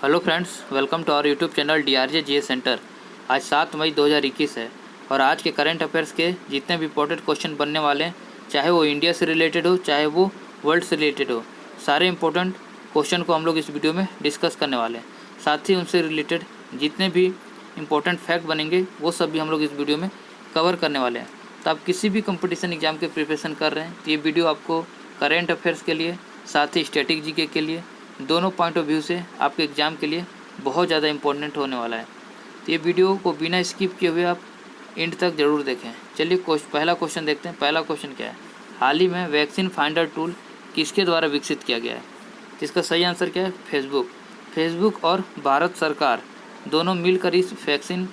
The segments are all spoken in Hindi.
Hello friends, welcome to our YouTube channel DRJ GS centre. आज 7 मई 2021 है और आज के करंट अफेयर्स के जितने भी इंपॉर्टेंट क्वेश्चन बनने वाले हैं, चाहे वो इंडिया से रिलेटेड हो चाहे वो वर्ल्ड से रिलेटेड हो, सारे इंपॉर्टेंट क्वेश्चन को हम लोग इस वीडियो में डिस्कस करने वाले हैं। साथ ही उनसे रिलेटेड जितने भी इंपॉर्टेंट फैक्ट बनेंगे वो सब भी हम लोग इस वीडियो में कवर करने वाले हैं। तो आप किसी भी कंपटीशन एग्जाम के प्रिपरेशन कर रहे हैं तो ये वीडियो आपको करेंट अफेयर्स के लिए साथ ही स्टैटिक जीके के लिए दोनों पॉइंट ऑफ व्यू से आपके एग्ज़ाम के लिए बहुत ज़्यादा इंपॉर्टेंट होने वाला है। तो ये वीडियो को बिना स्किप किए हुए आप एंड तक ज़रूर देखें। चलिए पहला क्वेश्चन देखते हैं। पहला क्वेश्चन क्या है? हाल ही में वैक्सीन फाइंडर टूल किसके द्वारा विकसित किया गया है? तो इसका सही आंसर क्या है? फेसबुक और भारत सरकार दोनों मिलकर इस वैक्सीन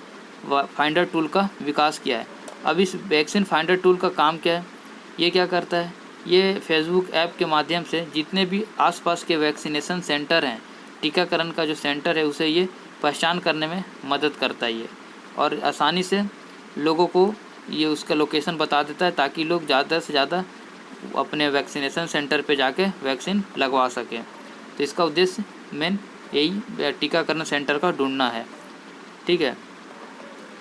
फाइंडर टूल का विकास किया है। अब इस वैक्सीन फाइंडर टूल का काम क्या है? ये क्या करता है? ये फेसबुक ऐप के माध्यम से जितने भी आसपास के वैक्सीनेशन सेंटर हैं, टीकाकरण का जो सेंटर है, उसे ये पहचान करने में मदद करता है ये, और आसानी से लोगों को ये उसका लोकेशन बता देता है ताकि लोग ज़्यादा से ज़्यादा अपने वैक्सीनेशन सेंटर पे जाके वैक्सीन लगवा सकें। तो इसका उद्देश्य मेन यही टीकाकरण सेंटर का ढूंढना है। ठीक है,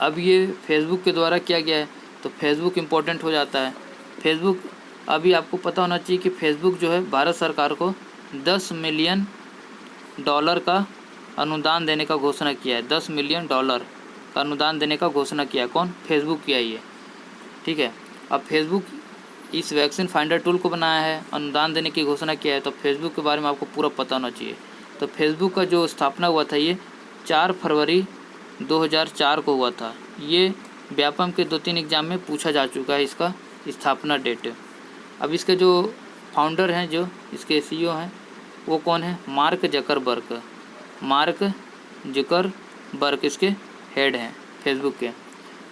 अब ये फेसबुक के द्वारा किया गया है तो फेसबुक इम्पोर्टेंट हो जाता है। फेसबुक, अभी आपको पता होना चाहिए कि फेसबुक जो है भारत सरकार को $10 मिलियन का अनुदान देने का घोषणा किया है। $10 मिलियन का अनुदान देने का घोषणा किया है। कौन? फेसबुक किया ये। ठीक है, अब फेसबुक इस वैक्सीन फाइंडर टूल को बनाया है, अनुदान देने की घोषणा किया है, तो फेसबुक के बारे में आपको पूरा पता होना चाहिए। तो फेसबुक का जो स्थापना हुआ था ये 4 फरवरी 2004 को हुआ था। ये व्यापम के 2-3 एग्जाम में पूछा जा चुका है इसका स्थापना डेट। अब इसके जो फाउंडर हैं, जो इसके CEO हैं, वो कौन है? मार्क जकरबर्ग इसके हेड हैं फेसबुक के।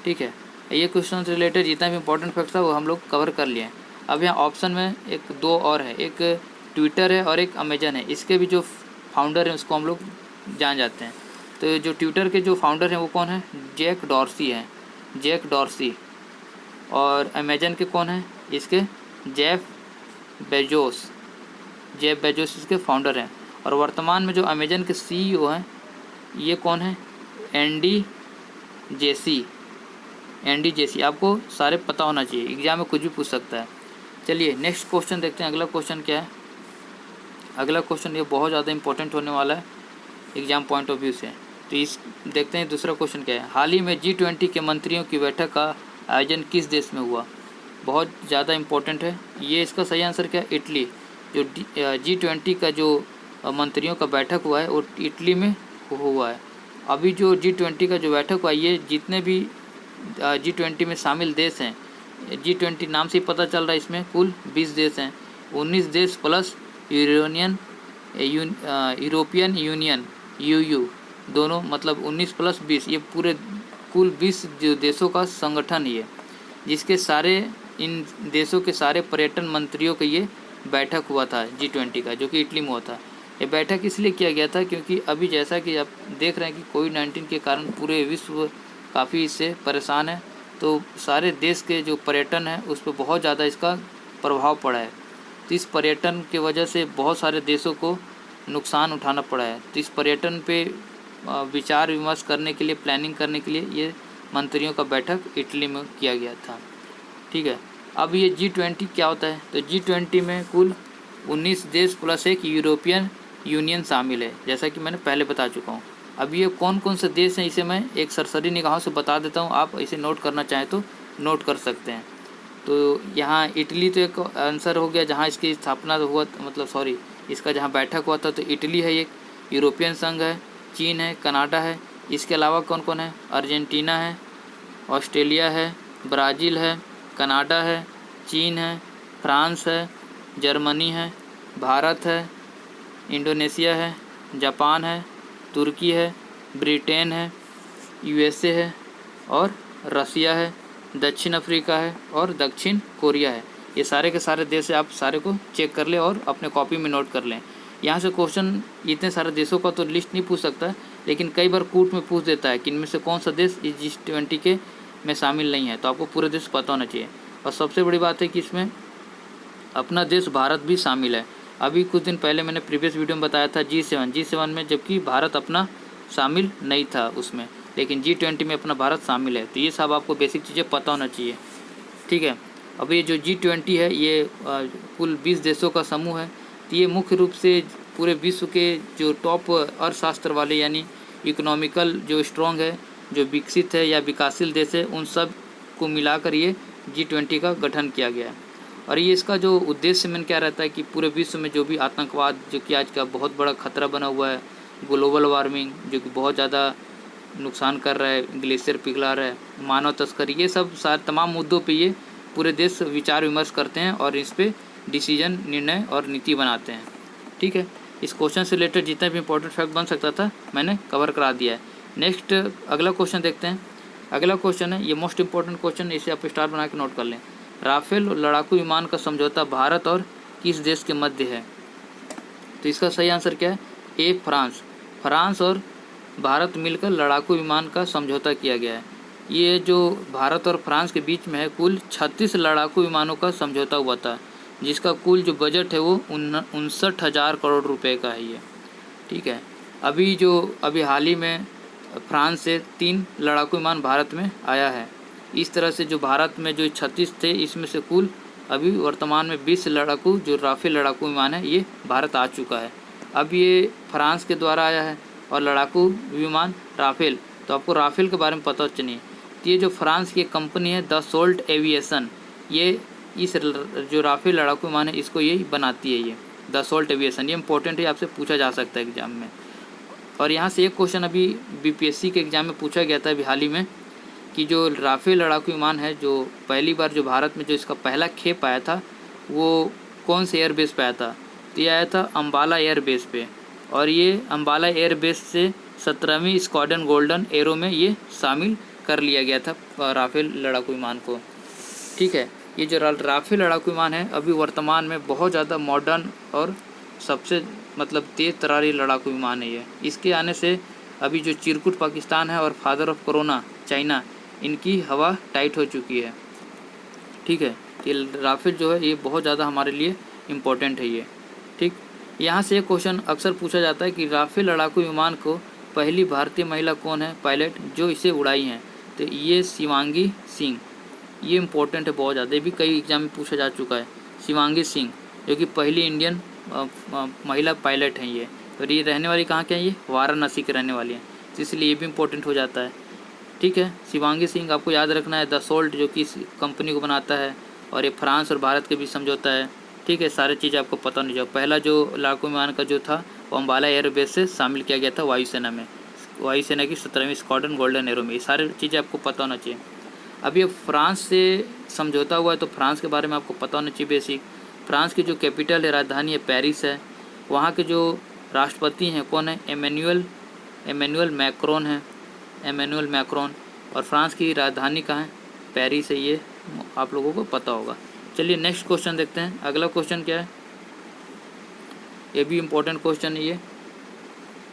ठीक है, ये क्वेश्चन से रिलेटेड जितना भी इंपॉर्टेंट फैक्ट था वो हम लोग कवर कर लिए हैं। अब यहाँ ऑप्शन में 2 और है, एक ट्विटर है और एक अमेजन है। इसके भी जो फाउंडर हैं उसको हम लोग जान जाते हैं। तो जो ट्विटर के जो फाउंडर हैं वो कौन है? Jack Dorsey. और अमेजन के कौन है? इसके जेफ बेजोस इसके फाउंडर हैं। और वर्तमान में जो अमेजन के CEO हैं ये कौन है? Andy Jassy. आपको सारे पता होना चाहिए, एग्जाम में कुछ भी पूछ सकता है। चलिए नेक्स्ट क्वेश्चन देखते हैं। अगला क्वेश्चन क्या है? अगला क्वेश्चन ये बहुत ज़्यादा इंपॉर्टेंट होने वाला है एग्जाम पॉइंट ऑफ व्यू से। तो इस देखते हैं दूसरा क्वेश्चन क्या है। हाल ही में G20 के मंत्रियों की बैठक का आयोजन किस देश में हुआ? बहुत ज़्यादा इम्पोर्टेंट है ये। इसका सही आंसर क्या है? इटली। जो G20 का जो मंत्रियों का बैठक हुआ है वो इटली में हुआ है। अभी जो G20 का जो बैठक हुआ है, ये जितने भी G20 में शामिल देश हैं, G20 नाम से ही पता चल रहा है, इसमें कुल 20 देश हैं। 19 देश प्लस यूरोपियन यूनियन EU, दोनों, मतलब 19 प्लस 20, ये पूरे कुल 20 जो देशों का संगठन ये, जिसके सारे इन देशों के सारे पर्यटन मंत्रियों का ये बैठक हुआ था G20 का, जो कि इटली में हुआ था। ये बैठक इसलिए किया गया था क्योंकि अभी जैसा कि आप देख रहे हैं कि कोविड-19 के कारण पूरे विश्व काफ़ी इससे परेशान है, तो सारे देश के जो पर्यटन है उस पर बहुत ज़्यादा इसका प्रभाव पड़ा है। तो इस पर्यटन के वजह से बहुत सारे देशों को नुकसान उठाना पड़ा है। तो इस पर्यटन पे विचार विमर्श करने के लिए, प्लानिंग करने के लिए ये मंत्रियों का बैठक इटली में किया गया था। ठीक है, अब ये G20 क्या होता है? तो G20 में कुल 19 देश प्लस एक यूरोपियन यूनियन शामिल है, जैसा कि मैंने पहले बता चुका हूँ। अब ये कौन कौन से देश हैं इसे मैं एक सरसरी निगाहों से बता देता हूँ, आप इसे नोट करना चाहें तो नोट कर सकते हैं। तो यहाँ इटली तो एक आंसर हो गया, जहाँ इसकी स्थापना हुआ, मतलब इसका जहाँ बैठक हुआ था, तो इटली है एक। यूरोपियन संघ है, चीन है, कनाडा है। इसके अलावा कौन कौन है? अर्जेंटीना है, ऑस्ट्रेलिया है, ब्राज़ील है, कनाडा है, चीन है, फ्रांस है, जर्मनी है, भारत है, इंडोनेशिया है, जापान है, तुर्की है, ब्रिटेन है, USA है और रसिया है, दक्षिण अफ्रीका है और दक्षिण कोरिया है। ये सारे के सारे देश आप सारे को चेक कर लें और अपने कॉपी में नोट कर लें। यहाँ से क्वेश्चन इतने सारे देशों का तो लिस्ट नहीं पूछ सकता, लेकिन कई बार कूट में पूछ देता है कि इनमें से कौन सा देश इस G20 के में शामिल नहीं है, तो आपको पूरे देश पता होना चाहिए। और सबसे बड़ी बात है कि इसमें अपना देश भारत भी शामिल है। अभी कुछ दिन पहले मैंने प्रीवियस वीडियो में बताया था G7 में, जबकि भारत अपना शामिल नहीं था उसमें, लेकिन G20 में अपना भारत शामिल है। तो ये सब आपको बेसिक चीज़ें पता होना चाहिए, ठीक है। अब ये जो G20 है ये कुल 20 देशों का समूह है। तो ये मुख्य रूप से पूरे विश्व के जो टॉप अर्थशास्त्र वाले यानी इकोनॉमिकल जो स्ट्रॉन्ग है, जो विकसित है या विकासशील देश है, उन सब को मिलाकर ये G20 का गठन किया गया है। और ये इसका जो उद्देश्य में क्या रहता है कि पूरे विश्व में जो भी आतंकवाद, जो कि आज का बहुत बड़ा खतरा बना हुआ है, ग्लोबल वार्मिंग जो कि बहुत ज़्यादा नुकसान कर रहा है, ग्लेशियर पिघला रहा है, मानव तस्करी, ये सब सारे तमाम मुद्दों पे ये पूरे देश विचार विमर्श करते हैं और इस पे डिसीजन, निर्णय और नीति बनाते हैं, ठीक है। इस क्वेश्चन से रिलेटेड जितना भी इंपॉर्टेंट फैक्ट बन सकता था मैंने कवर करा दिया है। नेक्स्ट अगला क्वेश्चन देखते हैं। अगला क्वेश्चन है, ये मोस्ट इंपॉर्टेंट क्वेश्चन, इसे आप स्टार बना के नोट कर लें। राफेल लड़ाकू विमान का समझौता भारत और किस देश के मध्य है? तो इसका सही आंसर क्या है? ए, फ्रांस। फ्रांस और भारत मिलकर लड़ाकू विमान का समझौता किया गया है। ये जो भारत और फ्रांस के बीच में है, कुल 36 लड़ाकू विमानों का समझौता हुआ था, जिसका कुल जो बजट है वो 59,000 करोड़ रुपए का है ये, ठीक है। अभी हाल ही में फ्रांस से 3 लड़ाकू विमान भारत में आया है। इस तरह से जो भारत में जो 36 थे, इसमें से कुल अभी वर्तमान में 20 लड़ाकू जो राफेल लड़ाकू विमान है ये भारत आ चुका है। अब ये फ्रांस के द्वारा आया है और लड़ाकू विमान राफेल, तो आपको राफेल के बारे में पता चाहिए। तो ये जो फ्रांस की कंपनी है दसॉल्ट एविएशन, ये इस जो राफेल लड़ाकू विमान है इसको ये बनाती है, ये दसॉल्ट एविएशन। ये इंपॉर्टेंट है, आपसे पूछा जा सकता है एग्जाम में। और यहाँ से एक क्वेश्चन अभी बीपीएससी के एग्ज़ाम में पूछा गया था अभी हाल ही में, कि जो राफेल लड़ाकू विमान है, जो पहली बार जो भारत में जो इसका पहला खेप आया था, वो कौन से एयरबेस पे आया था? तो ये आया था अम्बाला एयरबेस पे, और ये अम्बाला एयरबेस से 17वीं स्क्वाड्रन गोल्डन एरो में ये शामिल कर लिया गया था राफेल लड़ाकू विमान को, ठीक है। ये जो राफेल लड़ाकू विमान है अभी वर्तमान में बहुत ज़्यादा मॉडर्न और सबसे तेज़ तर्रारी लड़ाकू विमान है ये। इसके आने से अभी जो चिरकुट पाकिस्तान है और फादर ऑफ कोरोना चाइना, इनकी हवा टाइट हो चुकी है, ठीक है। ये राफेल जो है ये बहुत ज़्यादा हमारे लिए इम्पोर्टेंट है ये, ठीक। यहाँ से एक क्वेश्चन अक्सर पूछा जाता है कि राफेल लड़ाकू विमान को पहली भारतीय महिला कौन है पायलट जो इसे उड़ाई हैं? तो ये शिवांगी सिंह। ये इम्पोर्टेंट है बहुत ज़्यादा, ये भी कई एग्जाम में पूछा जा चुका है। शिवांगी सिंह जो कि पहली इंडियन महिला पायलट हैं ये, और ये रहने वाली कहाँ के हैं? ये वाराणसी के रहने वाली हैं, तो इसलिए ये भी इम्पोर्टेंट हो जाता है, ठीक है। शिवांगी सिंह आपको याद रखना है। दसॉल्ट जो कि इस कंपनी को बनाता है, और ये फ्रांस और भारत के बीच समझौता है, ठीक है। सारी चीज़ें आपको पता होनी चाहिए। पहला जो लड़ाकू विमान का जो था वो अम्बाला एयरबेस से शामिल किया गया था वायुसेना में, वायुसेना की 17वीं स्क्वाड्रन गोल्डन एरो में। ये सारी चीज़ें आपको पता होना चाहिए। अब ये फ्रांस से समझौता हुआ है, तो फ्रांस के बारे में आपको पता होना चाहिए बेसिक। फ्रांस की जो कैपिटल है, राजधानी है, पेरिस है। वहाँ के जो राष्ट्रपति हैं कौन है? एमेनुअल मैक्रोन है, एमेनुअल मैक्रोन। और फ्रांस की राजधानी कहाँ है? पेरिस है, ये आप लोगों को पता होगा। चलिए नेक्स्ट क्वेश्चन देखते हैं। अगला क्वेश्चन क्या है? ये भी इम्पोर्टेंट क्वेश्चन है ये।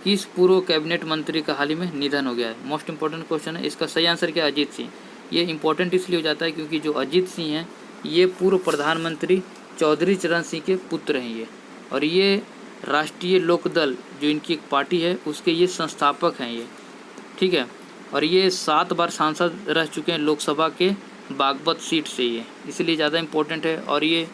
किस पूर्व कैबिनेट मंत्री का हाल ही में निधन हो गया है? मोस्ट इंपॉर्टेंट क्वेश्चन है। इसका सही आंसर क्या है? अजीत सिंह। ये इम्पोर्टेंट इसलिए हो जाता है क्योंकि जो अजीत सिंह हैं ये पूर्व प्रधानमंत्री चौधरी चरण सिंह के पुत्र हैं ये, और ये राष्ट्रीय लोकदल जो इनकी एक पार्टी है उसके ये संस्थापक हैं ये, ठीक है। और ये 7 बार सांसद रह चुके हैं लोकसभा के बागपत सीट से ये, इसलिए ज़्यादा इम्पोर्टेंट है। और ये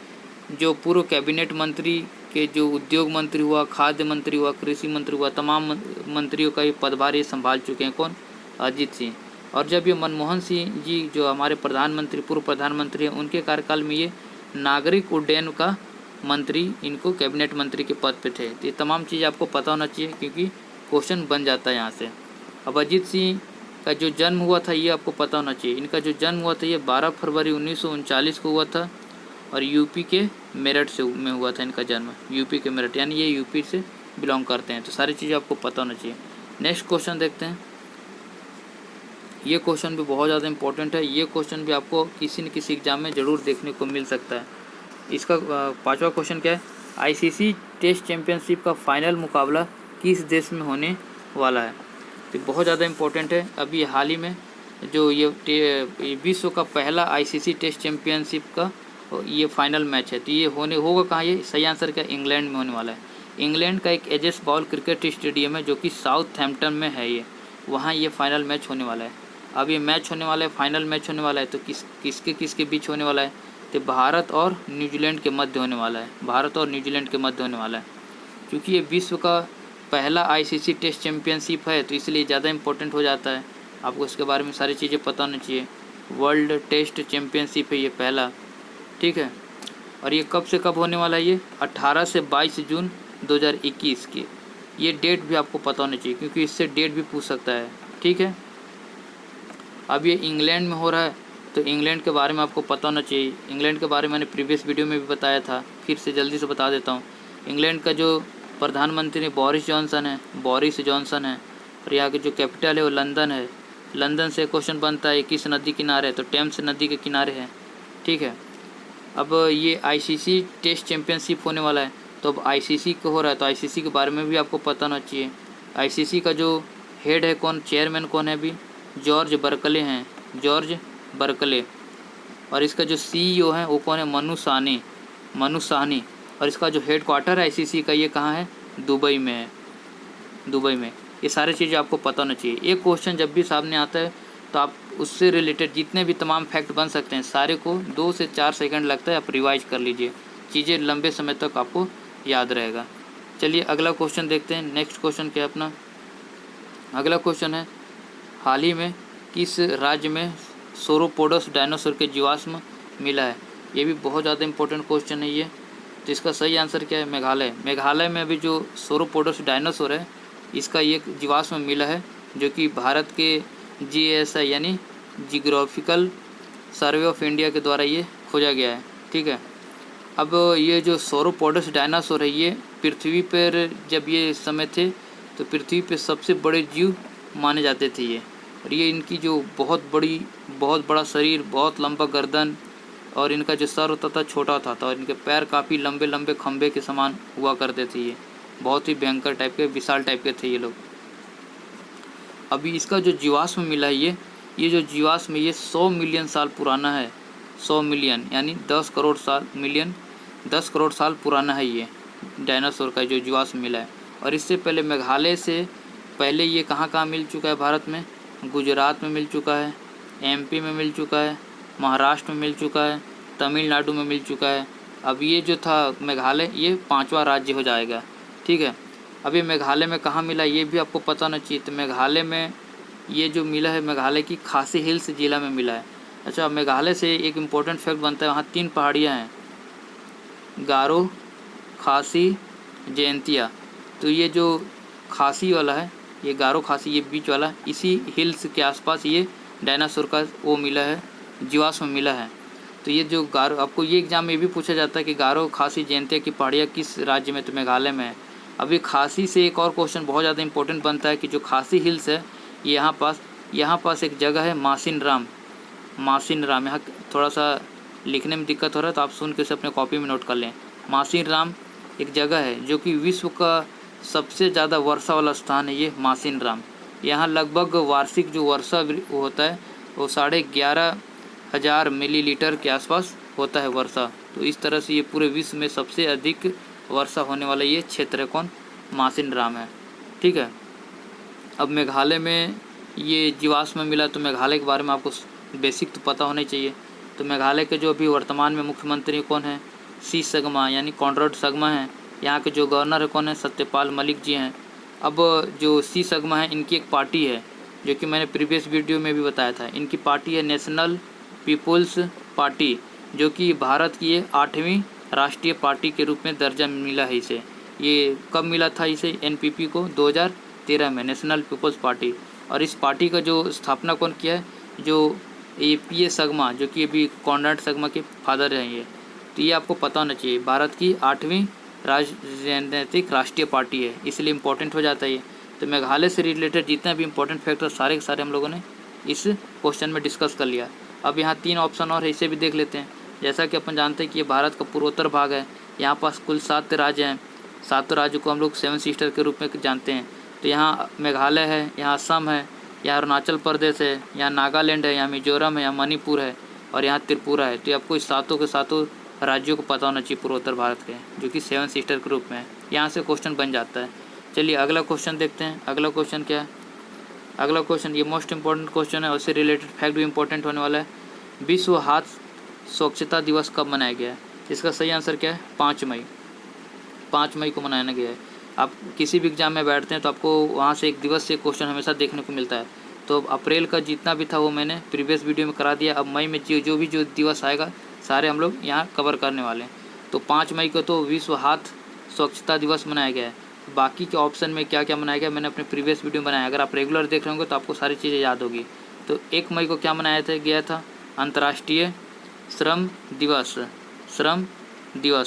जो पूर्व कैबिनेट मंत्री के जो उद्योग मंत्री हुआ, खाद्य मंत्री हुआ, कृषि मंत्री हुआ, तमाम मंत्रियों का ये पदभार ये संभाल चुके हैं। कौन? अजीत सिंह। और जब ये मनमोहन सिंह जी जो हमारे प्रधानमंत्री, पूर्व प्रधानमंत्री हैं, उनके कार्यकाल में ये नागरिक उड्डयन का मंत्री, इनको कैबिनेट मंत्री के पद पे थे। तो ये तमाम चीज़ आपको पता होना चाहिए क्योंकि क्वेश्चन बन जाता है यहाँ से। अब अजीत सिंह का जो जन्म हुआ था ये आपको पता होना चाहिए। इनका जो जन्म हुआ था ये 12 फरवरी 1939 को हुआ था, और यूपी के मेरठ से में हुआ था इनका जन्म। यूपी के मेरठ, यानी ये यूपी से बिलोंग करते हैं। तो सारी चीज़ें आपको पता होना चाहिए। नेक्स्ट क्वेश्चन देखते हैं। ये क्वेश्चन भी बहुत ज़्यादा इंपॉर्टेंट है। ये क्वेश्चन भी आपको किसी न किसी एग्जाम में ज़रूर देखने को मिल सकता है। इसका 5वां क्वेश्चन क्या है? आईसीसी टेस्ट चैंपियनशिप का फाइनल मुकाबला किस देश में होने वाला है? तो बहुत ज़्यादा इम्पोर्टेंट है। अभी हाल ही में जो ये विश्व का पहला आईसीसी टेस्ट चैंपियनशिप का ये फाइनल मैच है। तो ये होगा कहाँ, ये सही आंसर क्या, इंग्लैंड में होने वाला है। इंग्लैंड का एक एजेस बॉल क्रिकेट स्टेडियम है जो कि साउथहैम्पटन में है, ये वहाँ ये फाइनल मैच होने वाला है। अब ये मैच होने वाला है, फाइनल मैच होने वाला है, तो किसके बीच होने वाला है, तो भारत और न्यूजीलैंड के मध्य होने वाला है, भारत और न्यूजीलैंड के मध्य होने वाला है। क्योंकि ये विश्व का पहला आईसीसी टेस्ट चैम्पियनशिप है तो इसलिए ज़्यादा इम्पोर्टेंट हो जाता है। आपको इसके बारे में सारी चीज़ें पता होनी चाहिए। वर्ल्ड टेस्ट चैम्पियनशिप है ये पहला, ठीक है। और ये कब से कब होने वाला है, ये 18 से 22 जून 2021 की। ये डेट भी आपको पता होना चाहिए क्योंकि इससे डेट भी पूछ सकता है, ठीक है। अब ये इंग्लैंड में हो रहा है तो इंग्लैंड के बारे में आपको पता होना चाहिए। इंग्लैंड के बारे में मैंने प्रीवियस वीडियो में भी बताया था, फिर से जल्दी से बता देता हूँ। इंग्लैंड का जो प्रधानमंत्री बोरिस जॉनसन है, और यहाँ की जो कैपिटल है वो लंदन है। लंदन से क्वेश्चन बनता है किस नदी किनारे है, तो टेम्स नदी के किनारे है, ठीक है। अब ये आईसीसी टेस्ट चैम्पियनशिप होने वाला है, तो अब आईसीसी को हो रहा है तो आईसीसी के बारे में भी आपको पता होना चाहिए। आईसीसी का जो हेड है कौन, चेयरमैन कौन है अभी, जॉर्ज बर्कले हैं, जॉर्ज बर्कले। और इसका जो सीईओ है वो कौन है, मनु साहनी। और इसका जो हेड क्वार्टर है आईसीसी का ये कहाँ है, दुबई में है, दुबई में। ये सारी चीज़ें आपको पता होना चाहिए। एक क्वेश्चन जब भी सामने आता है तो आप उससे रिलेटेड जितने भी तमाम फैक्ट बन सकते हैं सारे को 2 से 4 सेकंड लगता है, आप रिवाइज कर लीजिए, चीज़ें लंबे समय तक आपको याद रहेगा। चलिए अगला क्वेश्चन देखते हैं। नेक्स्ट क्वेश्चन क्या है अपना, अगला क्वेश्चन है हाल ही में किस राज्य में सोरोपोडस डायनासोर के जीवाश्म मिला है। ये भी बहुत ज़्यादा इंपॉर्टेंट क्वेश्चन है ये। तो इसका सही आंसर क्या है, मेघालय। मेघालय में अभी जो सोरोपोडस डायनासोर है इसका ये जीवाश्म मिला है जो कि भारत के GSI यानी जियोग्राफिकल सर्वे ऑफ इंडिया के द्वारा ये खोजा गया है, ठीक है। अब ये जो सोरोपोडस डायनासोर है ये पृथ्वी पर जब ये समय थे तो पृथ्वी पे सबसे बड़े जीव माने जाते थे ये। और ये इनकी जो बहुत बड़ा शरीर, बहुत लंबा गर्दन, और इनका जो सर होता था छोटा होता था, और इनके पैर काफ़ी लंबे लंबे खंभे के समान हुआ करते थे। ये बहुत ही भयंकर टाइप के, विशाल टाइप के थे ये लोग। अभी इसका जो जीवाश्म मिला है ये जो जीवाश्म ये 100 मिलियन साल पुराना है। 100 मिलियन यानी 10 करोड़ साल पुराना है ये डायनासोर का जो जीवाश्म मिला है। और इससे पहले मेघालय से पहले ये कहाँ मिल चुका है भारत में, गुजरात में मिल चुका है, MP में मिल चुका है, महाराष्ट्र में मिल चुका है, तमिलनाडु में मिल चुका है। अब ये जो था मेघालय ये 5वां राज्य हो जाएगा, ठीक है। अभी मेघालय में कहाँ मिला ये भी आपको पता होना चाहिए। तो मेघालय में ये जो मिला है मेघालय की खासी हिल्स जिला में मिला है। अच्छा, मेघालय से एक इम्पोर्टेंट फैक्ट बनता है, वहाँ 3 पहाड़ियाँ हैं, गारो, खासी, जयंतिया। तो ये जो खासी वाला है, ये गारो खासी, ये बीच वाला, इसी हिल्स के आसपास ये डायनासोर का वो मिला है, जीवाश्म मिला है। तो ये जो गारो, आपको ये एग्जाम में भी पूछा जाता है कि गारो, खासी, जयंतिया की पहाड़ियाँ किस राज्य में, तो मेघालय में है। अभी खासी से एक और क्वेश्चन बहुत ज़्यादा इंपॉर्टेंट बनता है कि जो खासी हिल्स है ये यहाँ पास एक जगह है मासिन राम। यहाँ थोड़ा सा लिखने में दिक्कत हो रहा है तो आप सुन के से अपने कॉपी में नोट कर लें। मासिन राम एक जगह है जो कि विश्व का सबसे ज़्यादा वर्षा वाला स्थान है ये मासिन राम। यहाँ लगभग वार्षिक जो वर्षा होता है वो 11,500 मिलीलीटर के आसपास होता है वर्षा। तो इस तरह से ये पूरे विश्व में सबसे अधिक वर्षा होने वाला ये क्षेत्र है कौन, मासिन राम है, ठीक है। अब मेघालय में ये जीवाश्म मिला तो मेघालय के बारे में आपको बेसिक तो पता होना चाहिए। तो मेघालय के जो अभी वर्तमान में मुख्यमंत्री कौन है, सी संगमा यानी कॉनराड संगमा हैं। यहाँ के जो गवर्नर है कौन है, सत्यपाल मलिक जी हैं। अब जो सी संगमा है इनकी एक पार्टी है जो कि मैंने प्रीवियस वीडियो में भी बताया था। इनकी पार्टी है नेशनल पीपुल्स पार्टी, जो कि भारत की ये 8वीं राष्ट्रीय पार्टी के रूप में दर्जा मिला है इसे। ये कब मिला था इसे, NPP को 2013 में, नेशनल पीपल्स पार्टी। और इस पार्टी का जो स्थापना कौन किया है, जो PA संगमा, जो कि अभी कॉनराड संगमा के फादर हैं ये। तो ये आपको पता होना चाहिए, भारत की 8वीं राजनीतिक राष्ट्रीय पार्टी है, इसलिए इम्पोर्टेंट हो जाता है ये। तो मेघालय से रिलेटेड जितने भी इंपॉर्टेंट फैक्टर सारे के सारे हम लोगों ने इस क्वेश्चन में डिस्कस कर लिया। अब यहाँ 3 ऑप्शन और है, इसे भी देख लेते हैं। जैसा कि अपन जानते हैं कि ये भारत का पूर्वोत्तर भाग है, यहाँ पास कुल 7 राज्य हैं। 7 राज्य को हम लोग 7 सिस्टर के रूप में जानते हैं। तो यहाँ मेघालय है, यहाँ असम है, यहाँ अरुणाचल प्रदेश है, यहाँ नागालैंड है, यहाँ मिजोरम है, यहाँ मणिपुर है और यहाँ त्रिपुरा है। तो आपको इस 7 के 7 राज्यों को पता होना चाहिए पूर्वोत्तर भारत के, जो कि 7 सिस्टर के रूप में है। यहाँ से क्वेश्चन बन जाता है। चलिए अगला क्वेश्चन देखते हैं। अगला क्वेश्चन क्या है? अगला क्वेश्चन ये मोस्ट इंपॉर्टेंट क्वेश्चन है, उससे रिलेटेड फैक्ट भी इंपॉर्टेंट होने वाला है। विश्व हाथ स्वच्छता दिवस कब मनाया गया है? इसका सही आंसर क्या है? 5 मई। 5 मई को मनाया गया है। आप किसी भी एग्जाम में बैठते हैं तो आपको वहाँ से एक दिवस से क्वेश्चन हमेशा देखने को मिलता है। तो अप्रैल का जितना भी था वो मैंने प्रीवियस वीडियो में करा दिया। अब मई में जो दिवस आएगा सारे हम लोग यहाँ कवर करने वाले हैं। तो 5 मई को तो विश्व हाथ स्वच्छता दिवस मनाया गया है। बाकी के ऑप्शन में क्या क्या मनाया गया मैंने अपने प्रीवियस वीडियो में बनाया। अगर आप रेगुलर देख रहे होंगे तो आपको सारी चीज़ें याद होगी। तो 1 मई को क्या मनाया गया था? अंतर्राष्ट्रीय श्रम दिवस।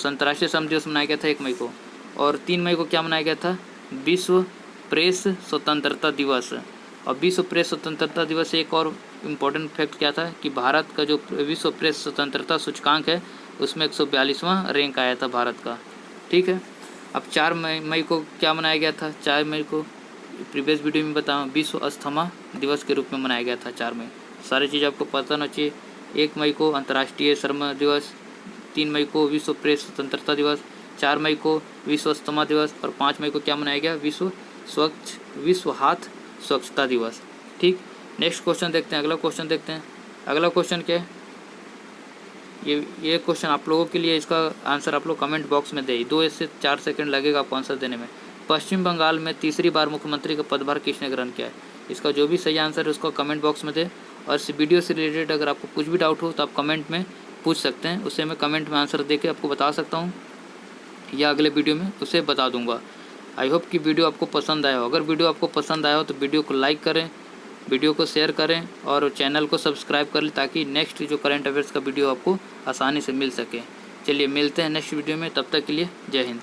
अंतर्राष्ट्रीय श्रम दिवस मनाया गया था 1 मई को। और 3 मई को क्या मनाया गया था? विश्व प्रेस स्वतंत्रता दिवस। और विश्व प्रेस स्वतंत्रता दिवस से एक और इम्पोर्टेंट फैक्ट क्या था कि भारत का जो विश्व प्रेस स्वतंत्रता सूचकांक है उसमें 142वां रैंक आया था भारत का। ठीक है। अब 4 मई को क्या मनाया गया था? 4 मई को प्रीवियस वीडियो में बताऊँ विश्व अस्थमा दिवस के रूप में मनाया गया था 4 मई। सारी चीज़ आपको पता होना चाहिए। 1 मई को अंतर्राष्ट्रीय श्रम दिवस, 3 मई को विश्व प्रेस स्वतंत्रता दिवस, 4 मई को विश्व अस्थमा दिवस और 5 मई को क्या मनाया गया? विश्व हाथ स्वच्छता दिवस। ठीक। नेक्स्ट क्वेश्चन देखते हैं। अगला क्वेश्चन देखते हैं। अगला क्वेश्चन क्या है? ये क्वेश्चन आप लोगों के लिए, इसका आंसर आप लोग कमेंट बॉक्स में दे। 2 से 4 सेकंड लगेगा आपको आंसर देने में। पश्चिम बंगाल में तीसरी बार मुख्यमंत्री का पदभार किसने ग्रहण किया है? इसका जो भी सही आंसर है उसको कमेंट बॉक्स में दे। और इस वीडियो से रिलेटेड अगर आपको कुछ भी डाउट हो तो आप कमेंट में पूछ सकते हैं, उसे मैं कमेंट में आंसर दे के आपको बता सकता हूँ या अगले वीडियो में उसे बता दूँगा। आई होप कि वीडियो आपको पसंद आया हो। अगर वीडियो आपको पसंद आया हो तो वीडियो को लाइक करें, वीडियो को शेयर करें और चैनल को सब्सक्राइब कर लें ताकि नेक्स्ट जो करंट अफेयर्स का वीडियो आपको आसानी से मिल सके। चलिए मिलते हैं नेक्स्ट वीडियो में, तब तक के लिए जय हिंद।